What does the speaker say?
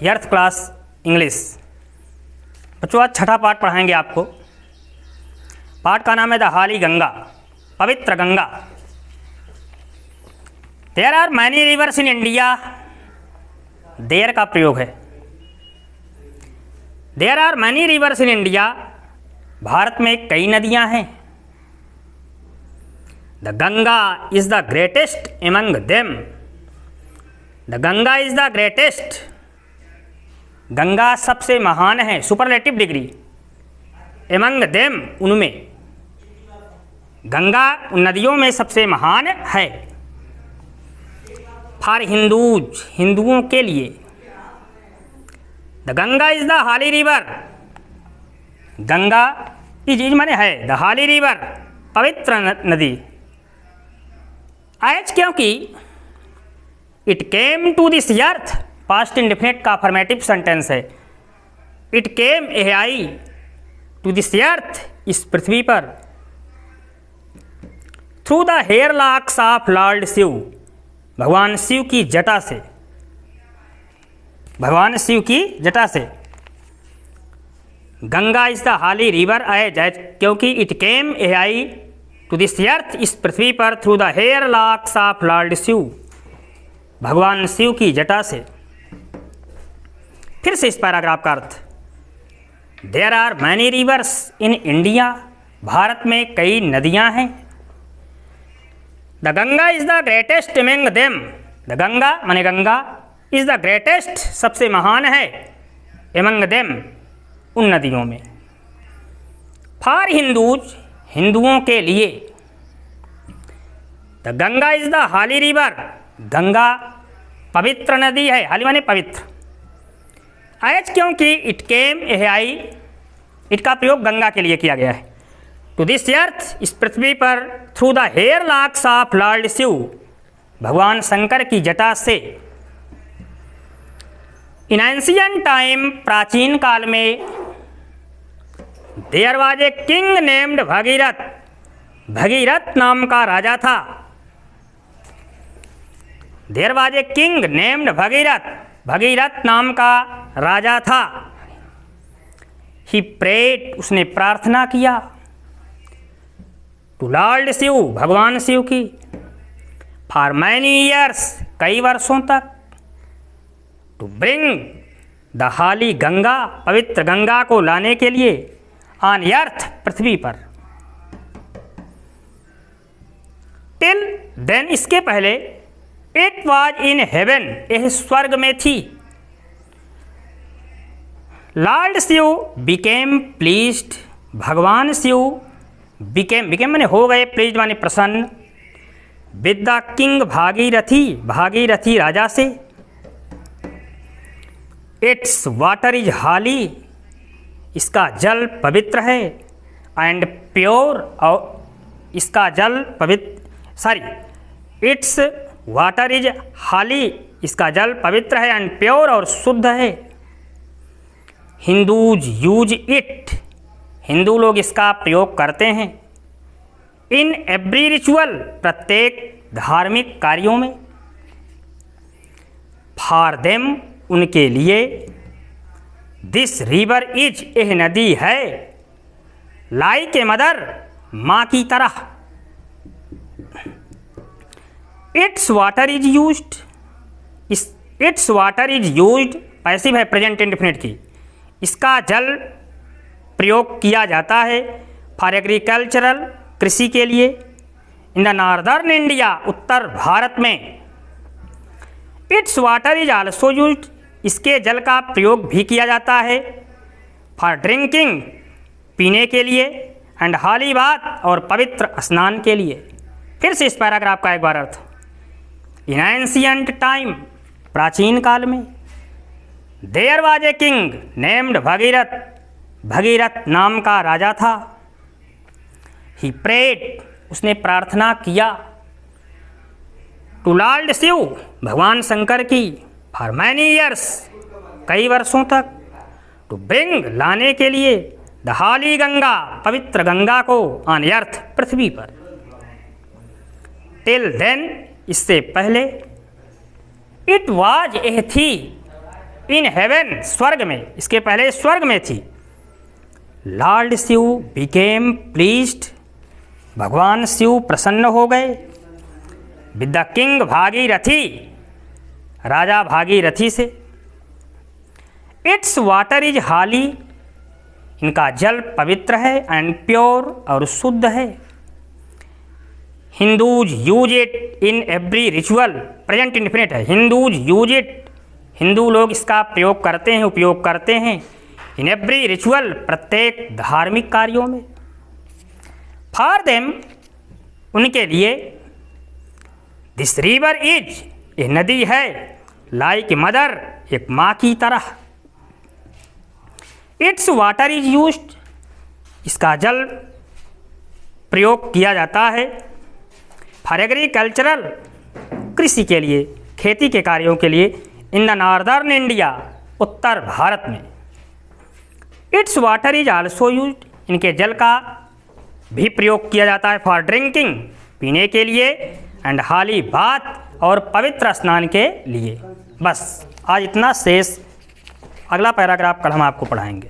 Earth class English. बच्चों आज छठा पाठ पढ़ाएंगे आपको। पाठ का नाम है द हाली गंगा, पवित्र गंगा। There are many rivers in India. There का प्रयोग है। There are many rivers in India. Bharat में कई नदियां हैं। The Ganga is the greatest among them. The Ganga is the greatest. Ganga सबसे महान है, सुपरलेटिव डिग्री। एमंग देम, उनमें। गंगा उन नदियों में सबसे महान है। फॉर हिंदूज, हिंदुओं के लिए। The Ganga is the holy river. Ganga is माने है, द हाली रिवर, पवित्र नदी। आज क्योंकि it came to this earth, past indefinite का अफर्मेटिव सेंटेंस है। इट केम, यह आई, टू दिस अर्थ, इस पृथ्वी पर, through the hair locks of Lord Shiva, भगवान शिव की जटा से। भगवान शिव की जटा से। Ganga is the holy river as, क्योंकि इट केम, यह आई, टू दिस अर्थ, इस पृथ्वी पर, through the hair locks of Lord Shiva, भगवान शिव की जटा से। फिर से इस पैराग्राफ का अर्थ। There are many rivers in India. Bharat में कई नदियां हैं। The Ganga is the greatest among them. The Ganga माने गंगा, इज द ग्रेटेस्ट, सबसे महान है, एमंग देम, उन नदियों में। फॉर हिंदूज, हिंदुओं के लिए। The Ganga is the holy river. Ganga पवित्र नदी है, हाली माने पवित्र। एज क्योंकि इट केम, यह आई, इट का प्रयोग गंगा के लिए किया गया है। टू दिस अर्थ, इस पृथ्वी पर, through the hair locks of Lord Shiva, भगवान शंकर की जटा से। इन एंशियंट टाइम, प्राचीन काल में, there was a king named Bhagirath. Bhagirath नाम का राजा था। There was a king named Bhagirath. Bhagirath नाम का राजा था। ही प्रेड, उसने प्रार्थना किया, टू लॉर्ड शिव, भगवान शिव की, फॉर मैनी ईयर्स, कई वर्षों तक, to bring the holy Ganga, पवित्र गंगा को लाने के लिए, ऑन अर्थ, पृथ्वी पर। टिल देन, इसके पहले, इट वॉज इन हेवन, यह स्वर्ग में थी। लॉर्ड शिव बिकेम प्लीज्ड, भगवान शिव बिकेम, बिकेम माने हो गए, प्लीज्ड माने प्रसन्न, with the king Bhagirathi, Bhagirathi राजा से। इट्स वाटर इज हाली, इसका जल पवित्र है, एंड प्योर, और इसका जल पवित्र, इट्स वाटर इज हाली, इसका जल पवित्र है, एंड प्योर, और शुद्ध है। हिंदूज यूज इट, हिंदू लोग इसका प्रयोग करते हैं। इन एवरी रिचुअल, प्रत्येक धार्मिक कार्यों में। फॉर देम, उनके लिए। दिस रिवर इज, यह नदी है, लाइक ए मदर, माँ की तरह। It's water is used, it's water is used, passive है, प्रेजेंट इंडेफिनिट की। इसका जल प्रयोग किया जाता है, फॉर एग्रीकल्चरल, कृषि के लिए। इन द नॉर्दर्न इंडिया, उत्तर भारत में। It's water is also used, इसके जल का प्रयोग भी किया जाता है, फॉर ड्रिंकिंग, पीने के लिए, एंड हाली बात, और पवित्र स्नान के लिए। फिर से इस पैराग्राफ का एक बार अर्थ। इन एंशियंट टाइम, प्राचीन काल में, there was a king named Bhagirath, Bhagirath नाम का राजा था। ही प्रेड, उसने प्रार्थना किया, टू लॉर्ड शिव, भगवान शंकर की, फॉर मैनी ईयर्स, कई वर्षों तक, टू ब्रिंग, लाने के लिए, द हाली गंगा, पवित्र गंगा को, ऑन अर्थ, पृथ्वी पर। टिल देन, इससे पहले, इट वाज ए थी इन हेवन, स्वर्ग में, इसके पहले स्वर्ग में थी। लॉर्ड शिव बिकेम प्लीज्ड, भगवान शिव प्रसन्न हो गए। विद द किंग भागीरथी, राजा भागीरथी से। इट्स वाटर इज हाली, इनका जल पवित्र है, एंड प्योर और शुद्ध है। Hindus use it in every ritual, present indefinite है। हिंदूज यूज इट, हिंदू लोग इसका प्रयोग करते हैं, उपयोग करते हैं। इन एवरी रिचुअल, प्रत्येक धार्मिक कार्यों में। फॉर देम, उनके लिए। दिस रिवर इज, ये नदी है। लाइक मदर, एक माँ की तरह। इट्स वाटर इज यूज्ड, इसका जल प्रयोग किया जाता है। फॉर एग्रीकल्चरल, कृषि के लिए, खेती के कार्यों के लिए। इन द नॉर्दर्न इंडिया, उत्तर भारत में। It's water is also used, इनके जल का भी प्रयोग किया जाता है। फॉर ड्रिंकिंग, पीने के लिए। एंड हाली, बाथ और पवित्र स्नान के लिए। बस आज इतना शेष, अगला पैराग्राफ कल हम आपको पढ़ाएंगे।